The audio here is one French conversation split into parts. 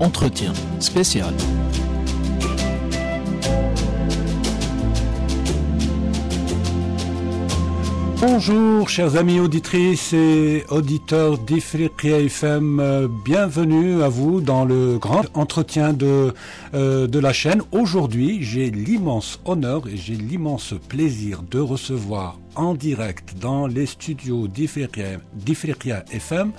Entretien spécial. Bonjour chers amis auditrices et auditeurs d'Ifriqiya FM, bienvenue à vous dans le grand entretien de la chaîne. Aujourd'hui, j'ai l'immense honneur et j'ai l'immense plaisir de recevoir en direct dans les studios d'Ifriqiya FM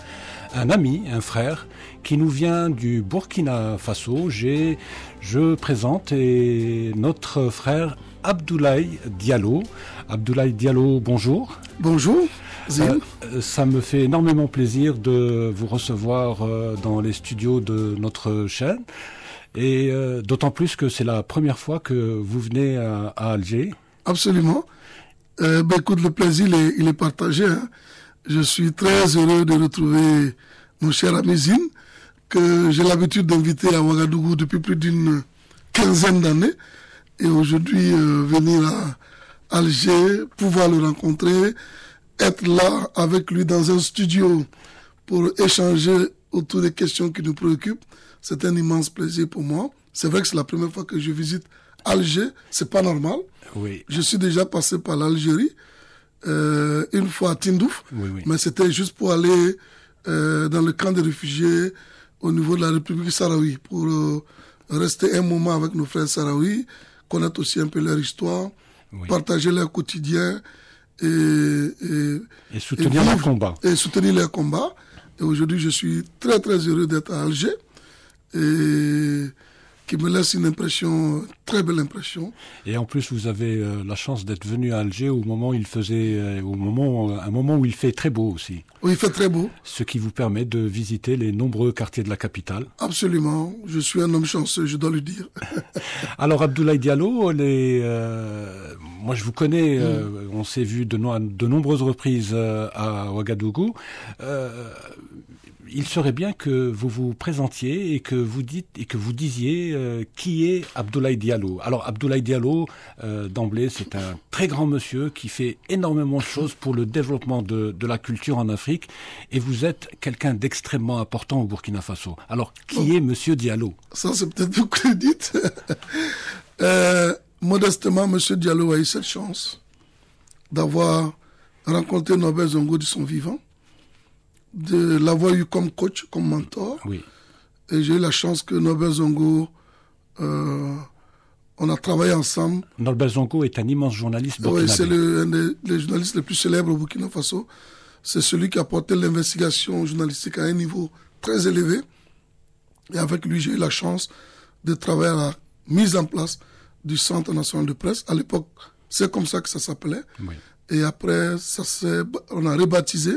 un ami, un frère qui nous vient du Burkina Faso. Je présente notre frère Abdoulaye Diallo. Abdoulaye Diallo, bonjour. Bonjour. Ça me fait énormément plaisir de vous recevoir dans les studios de notre chaîne. Et d'autant plus que c'est la première fois que vous venez à Alger. Absolument. Écoute, le plaisir, il est partagé. Hein. Je suis très heureux de retrouver mon cher ami Zine, que j'ai l'habitude d'inviter à Ouagadougou depuis plus d'une quinzaine d'années. Et aujourd'hui, venir à Alger, pouvoir le rencontrer, être là avec lui dans un studio pour échanger autour des questions qui nous préoccupent, c'est un immense plaisir pour moi. C'est vrai que c'est la première fois que je visite Alger, c'est pas normal. Oui. Je suis déjà passé par l'Algérie, une fois à Tindouf, oui. Mais c'était juste pour aller dans le camp des réfugiés au niveau de la République sahraoui, pour rester un moment avec nos frères sahraouis, connaître aussi un peu leur histoire, partager leur quotidien et soutenir leur combat. Et soutenir leur combat. Et aujourd'hui, je suis très très heureux d'être à Alger et qui me laisse une impression, très belle impression. Et en plus, vous avez la chance d'être venu à Alger au moment où un moment où il fait très beau aussi. Oui, il fait très beau. Ce qui vous permet de visiter les nombreux quartiers de la capitale. Absolument. Je suis un homme chanceux, je dois le dire. Alors, Abdoulaye Diallo, moi je vous connais, on s'est vu de nombreuses reprises à Ouagadougou. Il serait bien que vous vous présentiez et que vous disiez qui est Abdoulaye Diallo. Alors Abdoulaye Diallo, d'emblée, c'est un très grand monsieur qui fait énormément de choses pour le développement de la culture en Afrique, et vous êtes quelqu'un d'extrêmement important au Burkina Faso. Alors qui est Monsieur Diallo? Ça c'est peut-être vous que le dites. Modestement, Monsieur Diallo a eu cette chance d'avoir rencontré Norbert Zongo de son vivant, de l'avoir eu comme coach, comme mentor. Oui. Et j'ai eu la chance que Norbert Zongo, on a travaillé ensemble. Norbert Zongo est un immense journaliste burkinabé. Oui, c'est un des journalistes les plus célèbres au Burkina Faso. C'est celui qui a porté l'investigation journalistique à un niveau très élevé. Et avec lui, j'ai eu la chance de travailler à la mise en place du Centre national de presse. À l'époque, c'est comme ça que ça s'appelait. Oui. Et après, on a rebaptisé.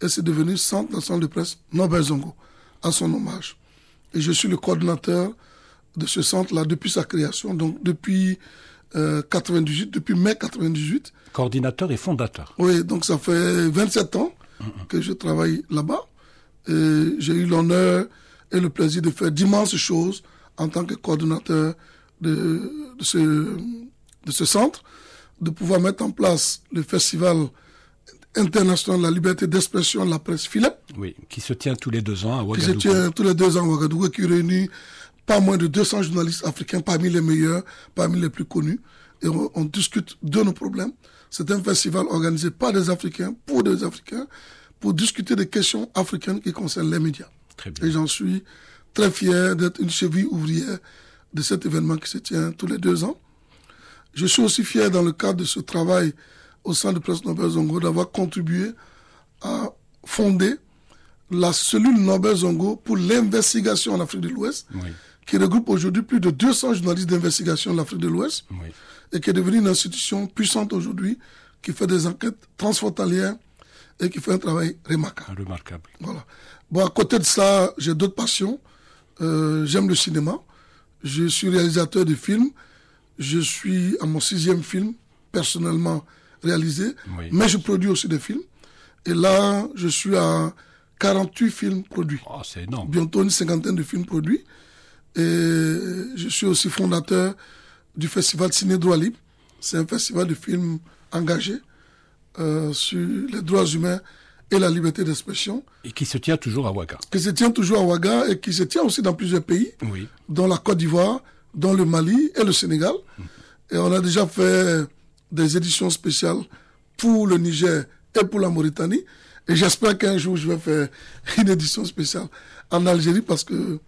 Et c'est devenu Centre national de presse Norbert Zongo, à son hommage. Et je suis le coordinateur de ce centre-là depuis sa création, donc depuis 98, depuis mai 98. Coordinateur et fondateur. Oui, donc ça fait 27 ans que je travaille là-bas. Et j'ai eu l'honneur et le plaisir de faire d'immenses choses en tant que coordinateur de ce centre, de pouvoir mettre en place le festival international de la liberté d'expression de la presse Philippe. Oui, qui se tient tous les 2 ans à Ouagadougou. Qui se tient tous les 2 ans à Ouagadougou et qui réunit pas moins de 200 journalistes africains parmi les meilleurs, parmi les plus connus. Et on discute de nos problèmes. C'est un festival organisé par des Africains, pour discuter des questions africaines qui concernent les médias. Très bien. Et j'en suis très fier d'être une cheville ouvrière de cet événement qui se tient tous les 2 ans. Je suis aussi fier dans le cadre de ce travail au Centre de presse Norbert Zongo d'avoir contribué à fonder la cellule Norbert Zongo pour l'investigation en Afrique de l'Ouest, qui regroupe aujourd'hui plus de 200 journalistes d'investigation en Afrique de l'Ouest, et qui est devenue une institution puissante aujourd'hui, qui fait des enquêtes transfrontalières et qui fait un travail remarquable. Voilà. Bon, à côté de ça, j'ai d'autres passions. J'aime le cinéma. Je suis réalisateur de films. Je suis à mon 6e film, personnellement réalisé, mais je produis aussi des films. Et là, je suis à 48 films produits. Oh, c'est énorme. Bientôt une 50aine de films produits. Et je suis aussi fondateur du festival Ciné Droit Libre. C'est un festival de films engagés sur les droits humains et la liberté d'expression. Et qui se tient toujours à Ouaga. Qui se tient toujours à Ouaga et qui se tient aussi dans plusieurs pays, Oui. dont la Côte d'Ivoire, dont le Mali et le Sénégal. Et on a déjà fait des éditions spéciales pour le Niger et pour la Mauritanie. Et j'espère qu'un jour, je vais faire une édition spéciale en Algérie parce que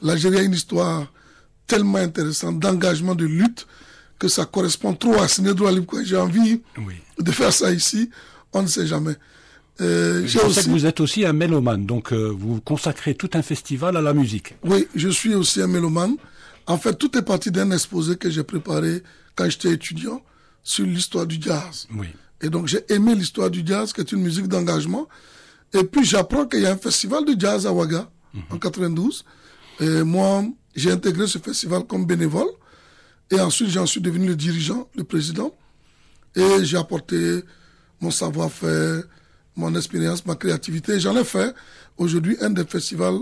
l'Algérie a une histoire tellement intéressante d'engagement, de lutte, que ça correspond trop à Ciné Droit Libre. J'ai envie de faire ça ici, on ne sait jamais. Je sais que vous êtes aussi un mélomane, donc vous consacrez tout un festival à la musique. Oui, je suis aussi un mélomane. En fait, tout est parti d'un exposé que j'ai préparé quand j'étais étudiant sur l'histoire du jazz. Oui. Et donc, j'ai aimé l'histoire du jazz, qui est une musique d'engagement. Et puis, j'apprends qu'il y a un festival de jazz à Ouaga, en 92. Et moi, j'ai intégré ce festival comme bénévole. Et ensuite, j'en suis devenu le dirigeant, le président. Et j'ai apporté mon savoir-faire, mon expérience, ma créativité. Et j'en ai fait aujourd'hui un des festivals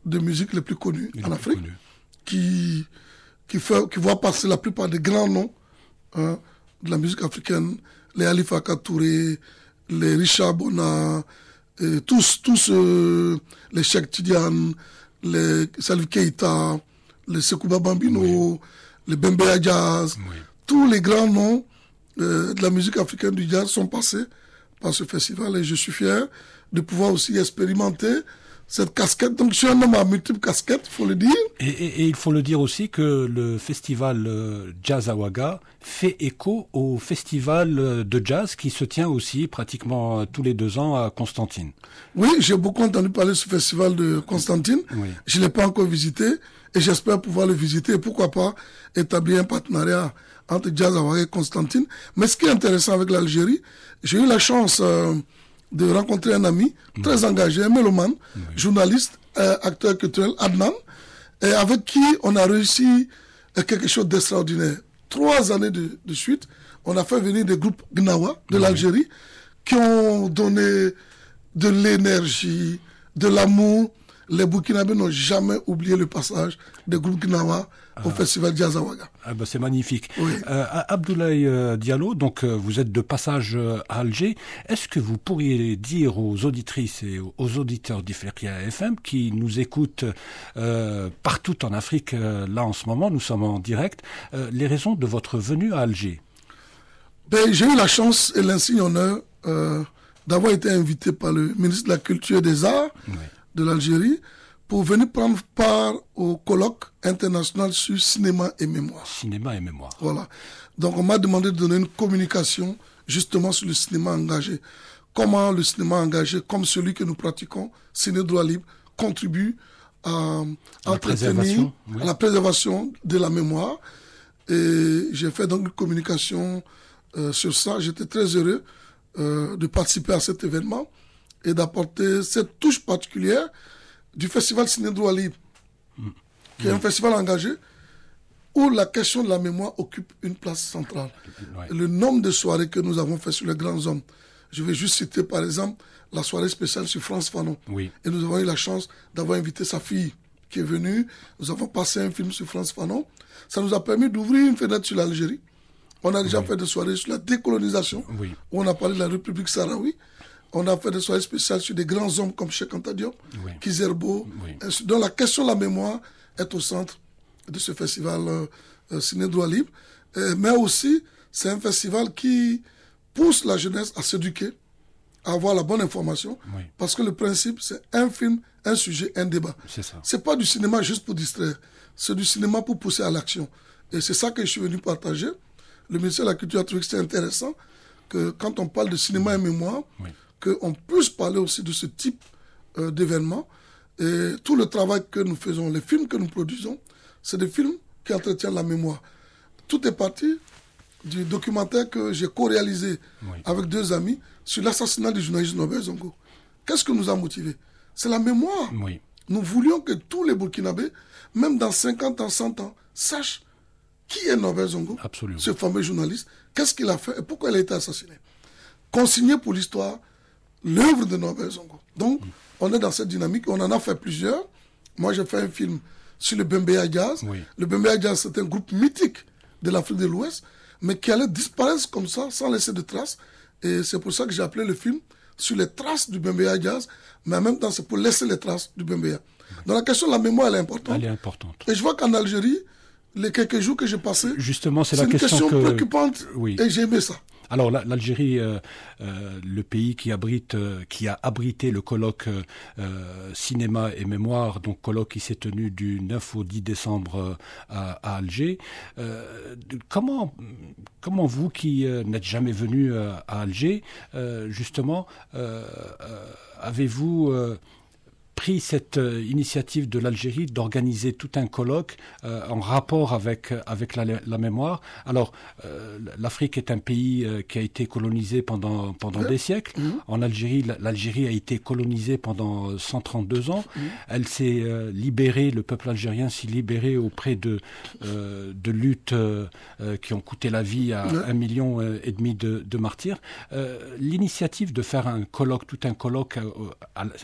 de musique les plus connus en Afrique, qui voit passer la plupart des grands noms de la musique africaine, les Alifa Touré, les Richard Bona, et tous les Cheikh Tidiane, les Salif Keita, les Sekouba Bambino, les Bembeya Jazz, tous les grands noms de la musique africaine du jazz sont passés par ce festival et je suis fier de pouvoir aussi expérimenter cette casquette. Donc je suis un homme à multiples casquettes, il faut le dire. Et il faut le dire aussi que le festival Jazz à Ouaga fait écho au festival de jazz qui se tient aussi pratiquement tous les 2 ans à Constantine. Oui, j'ai beaucoup entendu parler de ce festival de Constantine. Oui. Je ne l'ai pas encore visité et j'espère pouvoir le visiter et pourquoi pas établir un partenariat entre Jazz à Ouaga et Constantine. Mais ce qui est intéressant avec l'Algérie, j'ai eu la chance de rencontrer un ami très engagé, un mélomane, journaliste, acteur culturel, Adnan, et avec qui on a réussi quelque chose d'extraordinaire. 3 années de suite, on a fait venir des groupes Gnawa de l'Algérie qui ont donné de l'énergie, de l'amour. Les Burkinabés n'ont jamais oublié le passage des groupes Gnawa au festival Jazz à Ouaga. Ah ben c'est magnifique. Oui. Abdoulaye Diallo, donc vous êtes de passage à Alger. Est-ce que vous pourriez dire aux auditrices et aux auditeurs d'Ifriqiya FM qui nous écoutent partout en Afrique, là en ce moment, nous sommes en direct, les raisons de votre venue à Alger? J'ai eu la chance et l'insigne honneur d'avoir été invité par le ministre de la Culture et des Arts de l'Algérie pour venir prendre part au colloque international sur cinéma et mémoire. Cinéma et mémoire. Voilà. Donc on m'a demandé de donner une communication justement sur le cinéma engagé. Comment le cinéma engagé, comme celui que nous pratiquons, Ciné Droit Libre, contribue à entretenir la préservation de la mémoire. Et j'ai fait donc une communication sur ça. J'étais très heureux de participer à cet événement et d'apporter cette touche particulière du Festival Ciné Droit Libre, qui est un festival engagé où la question de la mémoire occupe une place centrale. Le nombre de soirées que nous avons fait sur les grands hommes, je vais juste citer par exemple la soirée spéciale sur Frantz Fanon. Et nous avons eu la chance d'avoir invité sa fille qui est venue. Nous avons passé un film sur Frantz Fanon. Ça nous a permis d'ouvrir une fenêtre sur l'Algérie. On a déjà fait des soirées sur la décolonisation, où on a parlé de la République sahraoui. On a fait des soirées spéciales sur des grands hommes comme Cheikh Anta Diop, Kizerbo. Donc la question de la mémoire est au centre de ce festival Ciné Droit Libre. Mais aussi, c'est un festival qui pousse la jeunesse à s'éduquer, à avoir la bonne information. Parce que le principe, c'est un film, un sujet, un débat. C'est pas du cinéma juste pour distraire. C'est du cinéma pour pousser à l'action. Et c'est ça que je suis venu partager. Le ministère de la Culture a trouvé que c'était intéressant que quand on parle de cinéma et mémoire, qu'on puisse parler aussi de ce type d'événement. Et tout le travail que nous faisons, les films que nous produisons, c'est des films qui entretiennent la mémoire. Tout est parti du documentaire que j'ai co-réalisé avec 2 amis sur l'assassinat du journaliste Norbert Zongo. Qu'est-ce que nous a motivés? C'est la mémoire. Nous voulions que tous les Burkinabés, même dans 50 ans, 100 ans, sachent qui est Norbert Zongo, ce fameux journaliste, qu'est-ce qu'il a fait et pourquoi il a été assassiné. Consigné pour l'histoire l'œuvre de Norbert Zongo. Donc, on est dans cette dynamique. On en a fait plusieurs. Moi, j'ai fait un film sur le Bembeya Jazz. Le Bembeya Jazz, c'est un groupe mythique de l'Afrique de l'Ouest, mais qui allait disparaître comme ça, sans laisser de traces. Et c'est pour ça que j'ai appelé le film sur les traces du Bembeya Jazz, mais en même temps, c'est pour laisser les traces du Bembeya. Donc la question de la mémoire, elle est importante. Elle est importante. Et je vois qu'en Algérie, les quelques jours que j'ai passés, justement, c'est une question que... préoccupante, oui. Et j'ai aimé ça. Alors l'Algérie, le pays qui a abrité le colloque cinéma et mémoire, donc colloque qui s'est tenu du 9 au 10 décembre à Alger. Comment vous qui n'êtes jamais venu à Alger, justement, avez-vous pris cette initiative de l'Algérie d'organiser tout un colloque en rapport avec la mémoire. Alors, l'Afrique est un pays qui a été colonisé pendant des siècles. En Algérie, l'Algérie a été colonisée pendant 132 ans. Elle s'est libérée, le peuple algérien s'est libéré auprès de luttes qui ont coûté la vie à 1,5 million de martyrs. L'initiative de faire tout un colloque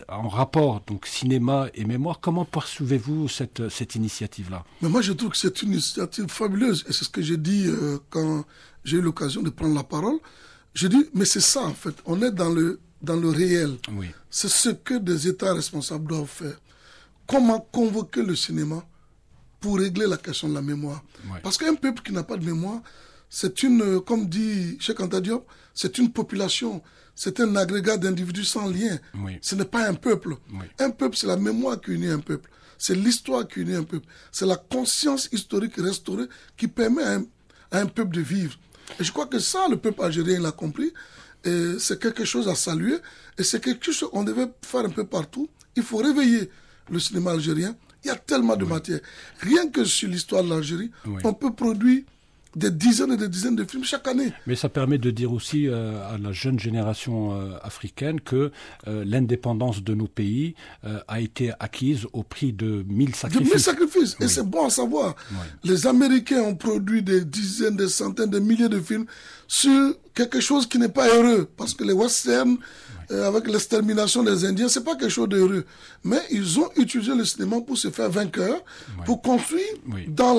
en rapport, donc cinéma et mémoire, comment percevez-vous cette initiative-là? Mais moi, je trouve que c'est une initiative fabuleuse. Et c'est ce que j'ai dit quand j'ai eu l'occasion de prendre la parole. J'ai dit, mais c'est ça, en fait. On est dans le réel. Oui. C'est ce que des États responsables doivent faire. Comment convoquer le cinéma pour régler la question de la mémoire? Oui. Parce qu'un peuple qui n'a pas de mémoire, c'est comme dit Cheikh Anta Diop, c'est une population. C'est un agrégat d'individus sans lien. Oui. Ce n'est pas un peuple. Oui. Un peuple, c'est la mémoire qui unit un peuple. C'est l'histoire qui unit un peuple. C'est la conscience historique restaurée qui permet à un peuple de vivre. Et je crois que ça, le peuple algérien l'a compris. Et c'est quelque chose à saluer. Et c'est quelque chose qu'on devait faire un peu partout. Il faut réveiller le cinéma algérien. Il y a tellement de matière. Rien que sur l'histoire de l'Algérie, on peut produire des dizaines et des dizaines de films chaque année. Mais ça permet de dire aussi à la jeune génération africaine que l'indépendance de nos pays a été acquise au prix de 1000 sacrifices. De 1000 sacrifices. Et c'est bon à savoir. Les Américains ont produit des dizaines, des centaines, des milliers de films sur quelque chose qui n'est pas heureux. Parce que les westerns, avec l'extermination des Indiens, c'est pas quelque chose d'heureux. Mais ils ont utilisé le cinéma pour se faire vainqueur, pour construire dans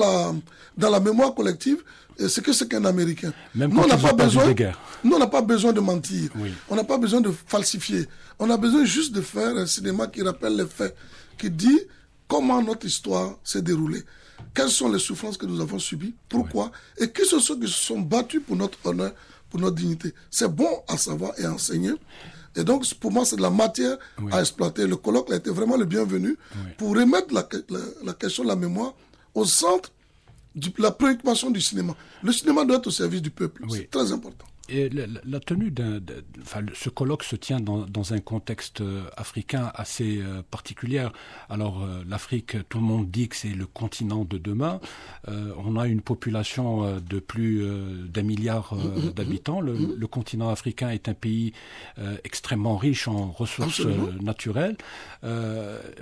la mémoire collective ce que c'est qu'un Américain. Même quand nous, on n'a pas besoin de mentir. On n'a pas besoin de falsifier. On a besoin juste de faire un cinéma qui rappelle les faits, qui dit comment notre histoire s'est déroulée. Quelles sont les souffrances que nous avons subies, pourquoi, et qui sont ceux qui se sont battus pour notre honneur, pour notre dignité. C'est bon à savoir et à enseigner. Et donc, pour moi, c'est de la matière à exploiter. Le colloque a été vraiment le bienvenu pour remettre la question de la mémoire au centre de la préoccupation du cinéma. Le cinéma doit être au service du peuple. C'est très important. Et la tenue ce colloque se tient dans un contexte africain assez particulier. Alors l'Afrique, tout le monde dit que c'est le continent de demain. On a une population de plus d'1 milliard d'habitants. Le continent africain est un pays extrêmement riche en ressources naturelles.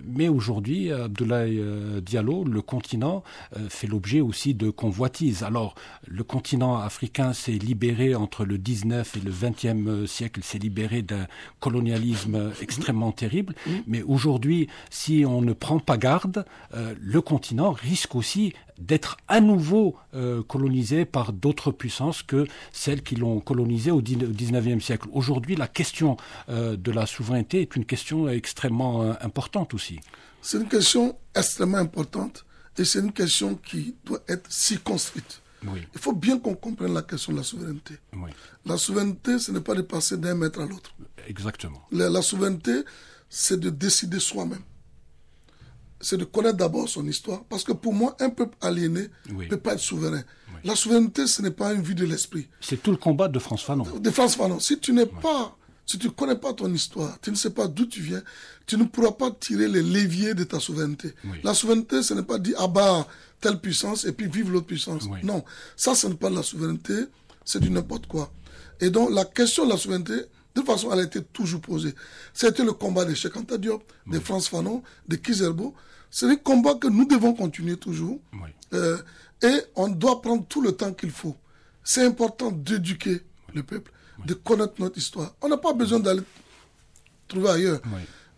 Mais aujourd'hui, Abdoulaye Diallo, le continent fait l'objet aussi de convoitises. Alors le continent africain s'est libéré entre le 19 et le 20e siècle, s'est libéré d'un colonialisme extrêmement terrible. Mais aujourd'hui, si on ne prend pas garde, le continent risque aussi d'être à nouveau colonisé par d'autres puissances que celles qui l'ont colonisé au 19e siècle. Aujourd'hui, la question de la souveraineté est une question extrêmement importante aussi. C'est une question extrêmement importante et c'est une question qui doit être circonscrite. Il faut bien qu'on comprenne la question de la souveraineté. La souveraineté, ce n'est pas de passer d'un maître à l'autre. Exactement. La souveraineté, c'est de décider soi-même. C'est de connaître d'abord son histoire. Parce que pour moi, un peuple aliéné ne peut pas être souverain. La souveraineté, ce n'est pas une vue de l'esprit. C'est tout le combat de Frantz Fanon. De Frantz Fanon. Si tu n'es pas... Si tu ne connais pas ton histoire, tu ne sais pas d'où tu viens, tu ne pourras pas tirer les leviers de ta souveraineté. La souveraineté, ce n'est pas dire abat telle puissance et puis vive l'autre puissance. Non, ça, ce n'est pas de la souveraineté, c'est du n'importe quoi. Et donc, la question de la souveraineté, de toute façon, elle a été toujours posée. C'était le combat de Cheikh Anta Diop, de Frantz Fanon, de Kizerbo. C'est un combat que nous devons continuer toujours. Et on doit prendre tout le temps qu'il faut. C'est important d'éduquer le peuple, de connaître notre histoire. On n'a pas besoin d'aller trouver ailleurs.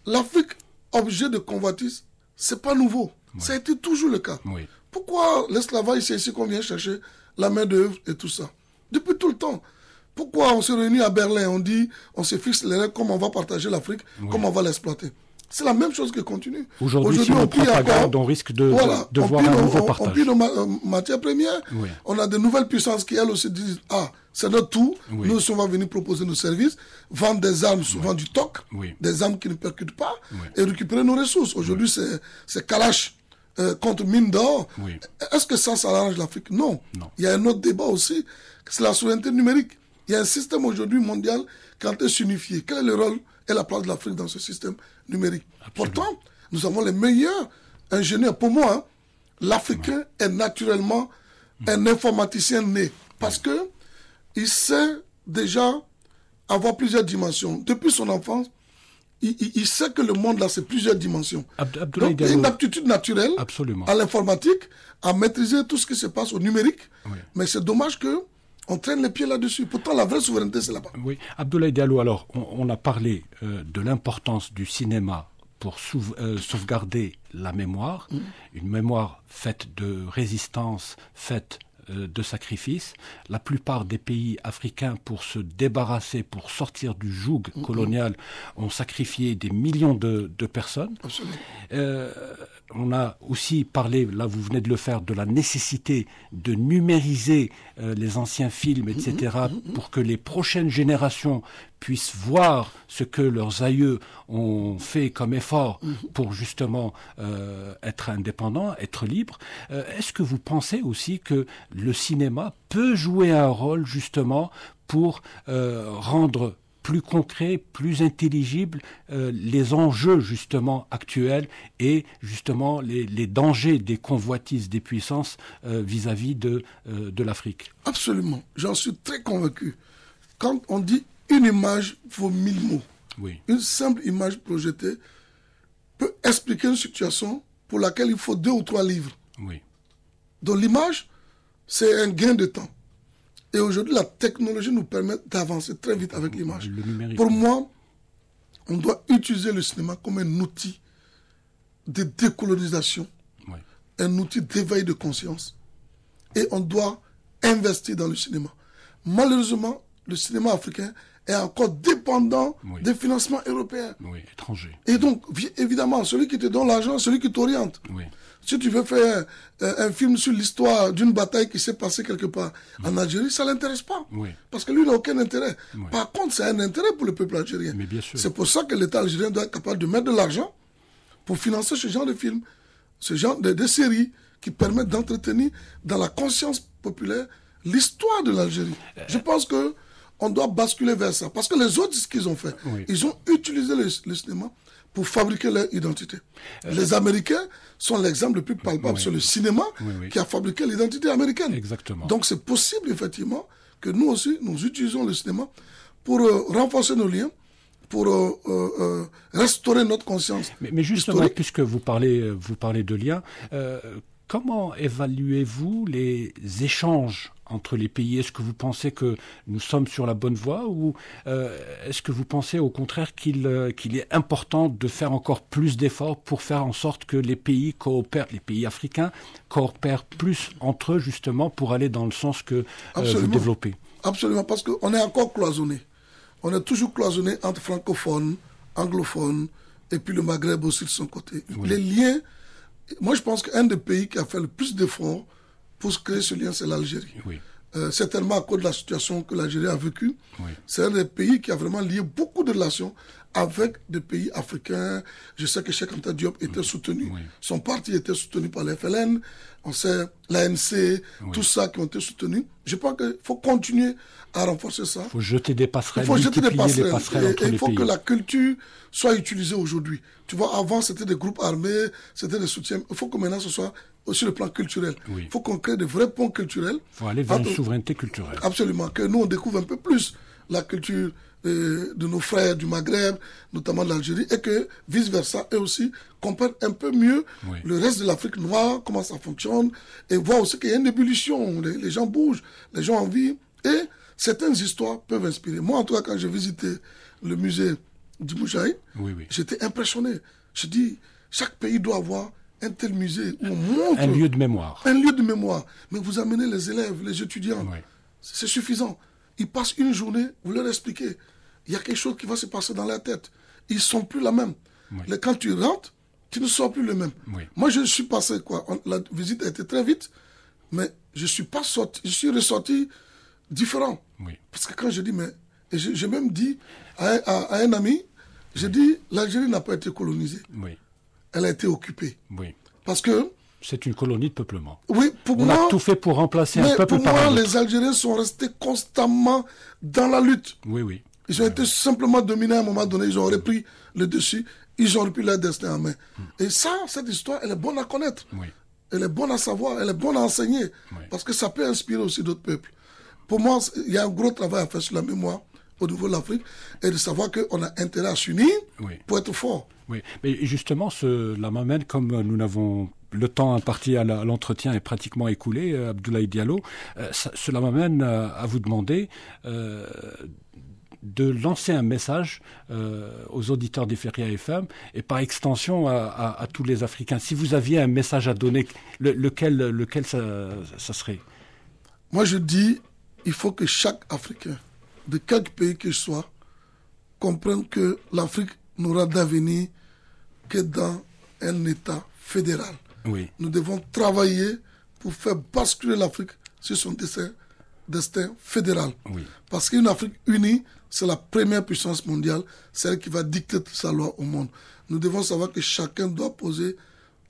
L'Afrique, objet de convoitise, c'est pas nouveau. Ça a été toujours le cas. Pourquoi l'esclavage, c'est ici qu'on vient chercher la main d'œuvre et tout ça? Depuis tout le temps. Pourquoi on se réunit à Berlin, on se fixe les règles, comment on va partager l'Afrique, comment on va l'exploiter. C'est la même chose qui continue. Aujourd'hui, si on ne prend pas garde, on risque de voir un nouveau partage. On pille nos matières premières. Oui. On a de nouvelles puissances qui, elles aussi, disent « Ah, c'est notre tour. Oui. Nous aussi, on va venir proposer nos services, vendre des armes, souvent du TOC, des armes qui ne percutent pas, et récupérer nos ressources. » Aujourd'hui, c'est Kalash contre mine d'or. Est-ce que ça arrange l'Afrique? Non. Il y a un autre débat aussi, c'est la souveraineté numérique. Il y a un système aujourd'hui mondial qui est en train de s'unifier. Quel est le rôle et la place de l'Afrique dans ce système numérique? Absolument. Pourtant, nous avons les meilleurs ingénieurs. Pour moi, hein, l'Africain est naturellement un informaticien né. Parce que il sait déjà avoir plusieurs dimensions. Depuis son enfance, il sait que le monde, là, c'est plusieurs dimensions. Donc, il y a une aptitude naturelle à l'informatique, à maîtriser tout ce qui se passe au numérique. Mais c'est dommage que on traîne les pieds là-dessus. Pourtant, la vraie souveraineté, c'est là-bas. Oui. Abdoulaye Diallo, alors, on a parlé de l'importance du cinéma pour sauvegarder la mémoire, une mémoire faite de résistance, faite de sacrifices. La plupart des pays africains, pour se débarrasser, pour sortir du joug colonial, ont sacrifié des millions de personnes. On a aussi parlé, là vous venez de le faire, de la nécessité de numériser les anciens films, etc., pour que les prochaines générations puissent voir ce que leurs aïeux ont fait comme effort pour justement être indépendants, être libres. Est-ce que vous pensez aussi que le cinéma peut jouer un rôle justement pour rendre plus concret, plus intelligible les enjeux justement actuels et justement les dangers des convoitises des puissances vis-à-vis de l'Afrique? Absolument, j'en suis très convaincu. Quand on dit une image vaut 1000 mots, une simple image projetée peut expliquer une situation pour laquelle il faut 2 ou 3 livres. Donc l'image, c'est un gain de temps. Et aujourd'hui, la technologie nous permet d'avancer très vite avec l'image. Pour moi, on doit utiliser le cinéma comme un outil de décolonisation, un outil d'éveil de conscience. Et on doit investir dans le cinéma. Malheureusement, le cinéma africain est encore dépendant des financements européens. Étrangers. Et donc, évidemment, celui qui te donne l'argent, celui qui t'oriente. Si tu veux faire un film sur l'histoire d'une bataille qui s'est passée quelque part en Algérie, ça ne l'intéresse pas. Parce que lui, il n'a aucun intérêt. Par contre, c'est un intérêt pour le peuple algérien. C'est pour ça que l'État algérien doit être capable de mettre de l'argent pour financer ce genre de films, ce genre de séries qui permettent d'entretenir dans la conscience populaire l'histoire de l'Algérie. Je pense que on doit basculer vers ça. Parce que les autres, ce qu'ils ont fait, ils ont utilisé le cinéma pour fabriquer leur identité. Les Américains sont l'exemple le plus palpable sur le cinéma qui a fabriqué l'identité américaine. Exactement. Donc c'est possible, effectivement, que nous aussi, nous utilisons le cinéma pour renforcer nos liens, pour restaurer notre conscience. Mais justement, historique. Puisque vous parlez de liens, comment évaluez-vous les échanges entre les pays? Est-ce que vous pensez que nous sommes sur la bonne voie ou est-ce que vous pensez au contraire qu'il est important de faire encore plus d'efforts pour faire en sorte que les pays coopèrent, les pays africains coopèrent plus entre eux justement pour aller dans le sens que vous développez? Absolument, parce qu'on est encore cloisonné. On est toujours cloisonné entre francophones, anglophones et puis le Maghreb aussi de son côté. Les liens, moi je pense qu'un des pays qui a fait le plus d'efforts pour créer ce lien, c'est l'Algérie. Certainement à cause de la situation que l'Algérie a vécue. C'est un des pays qui a vraiment lié beaucoup de relations avec des pays africains. Je sais que Cheikh Anta Diop était soutenu. Son parti était soutenu par les FLN. On sait l'ANC, tout ça qui ont été soutenus. Je pense qu'il faut continuer à renforcer ça. Il faut jeter des passerelles, multiplier les passerelles entre les pays. Il faut que la culture soit utilisée aujourd'hui. Tu vois, avant, c'était des groupes armés, c'était des soutiens. Il faut que maintenant, ce soit sur le plan culturel. Il faut qu'on crée de vrais ponts culturels. Il faut aller vers une souveraineté culturelle. Absolument. Que nous, on découvre un peu plus la culture de nos frères du Maghreb, notamment de l'Algérie, et que, vice-versa, eux aussi comprennent un peu mieux le reste de l'Afrique noire, comment ça fonctionne, et voir aussi qu'il y a une ébullition. Les gens bougent, les gens ont envie, et certaines histoires peuvent inspirer. Moi, en tout cas, quand j'ai visité le musée du Moussaï, j'étais impressionné. Je dis, chaque pays doit avoir un tel musée où on montre... Un lieu de mémoire. Un lieu de mémoire. Mais vous amenez les élèves, les étudiants. C'est suffisant. ils passent une journée, vous leur expliquez. Il y a quelque chose qui va se passer dans leur tête. Ils ne sont plus la même. Oui. Quand tu rentres, tu ne sors plus le même. Oui. Moi, je suis passé, la visite a été très vite, mais je ne suis pas sorti, je suis ressorti différent. Oui. Parce que quand je dis, et j'ai même dit à un ami, j'ai dit, l'Algérie n'a pas été colonisée. Oui. Elle a été occupée. Oui. Parce que... C'est une colonie de peuplement. Oui, pour moi... On a tout fait pour remplacer un peuple par un autre. Pour moi, les Algériens sont restés constamment dans la lutte. Oui, oui. Ils ont été simplement dominés à un moment donné, ils ont repris le dessus, ils ont repris leur destin en main. Et ça, cette histoire, elle est bonne à connaître. Oui. Elle est bonne à savoir, elle est bonne à enseigner. Oui. Parce que ça peut inspirer aussi d'autres peuples. Pour moi, il y a un gros travail à faire sur la mémoire au niveau de l'Afrique et de savoir qu'on a intérêt à s'unir pour être fort. Oui, mais justement, cela m'amène, comme nous n'avons... Le temps imparti à l'entretien est pratiquement écoulé, Abdoulaye Diallo. Cela m'amène à vous demander de lancer un message aux auditeurs d'Ifriqiya FM et par extension à tous les Africains. Si vous aviez un message à donner, lequel ça serait? Moi, je dis, il faut que chaque Africain, de quelque pays qu'il soit, comprenne que l'Afrique n'aura d'avenir que dans un État fédéral. Oui. Nous devons travailler pour faire basculer l'Afrique sur son destin fédéral. Oui. Parce qu'une Afrique unie, c'est la première puissance mondiale, celle qui va dicter sa loi au monde. Nous devons savoir que chacun doit poser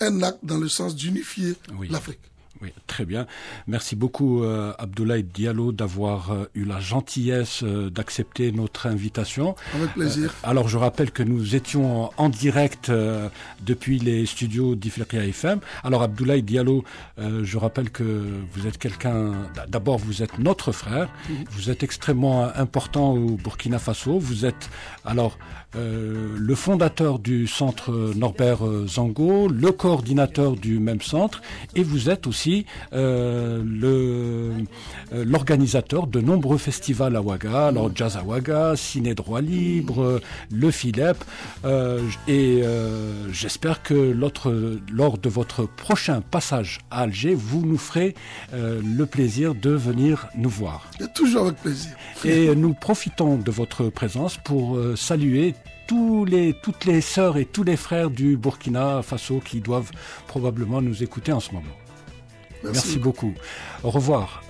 un acte dans le sens d'unifier l'Afrique. Oui, très bien. Merci beaucoup Abdoulaye Diallo d'avoir eu la gentillesse d'accepter notre invitation. Avec plaisir. Alors je rappelle que nous étions en direct depuis les studios d'Ifriqiya FM. Alors Abdoulaye Diallo, je rappelle que vous êtes quelqu'un, d'abord vous êtes notre frère, vous êtes extrêmement important au Burkina Faso, vous êtes alors le fondateur du centre Norbert Zango, le coordinateur du même centre et vous êtes aussi l'organisateur de nombreux festivals à Ouaga, alors Jazz à Ouaga, Ciné Droit Libre, le FILEP, et j'espère que lors de votre prochain passage à Alger, vous nous ferez le plaisir de venir nous voir. Et toujours avec plaisir. Et nous profitons de votre présence pour saluer toutes les sœurs et tous les frères du Burkina Faso qui doivent probablement nous écouter en ce moment. Merci beaucoup. Au revoir.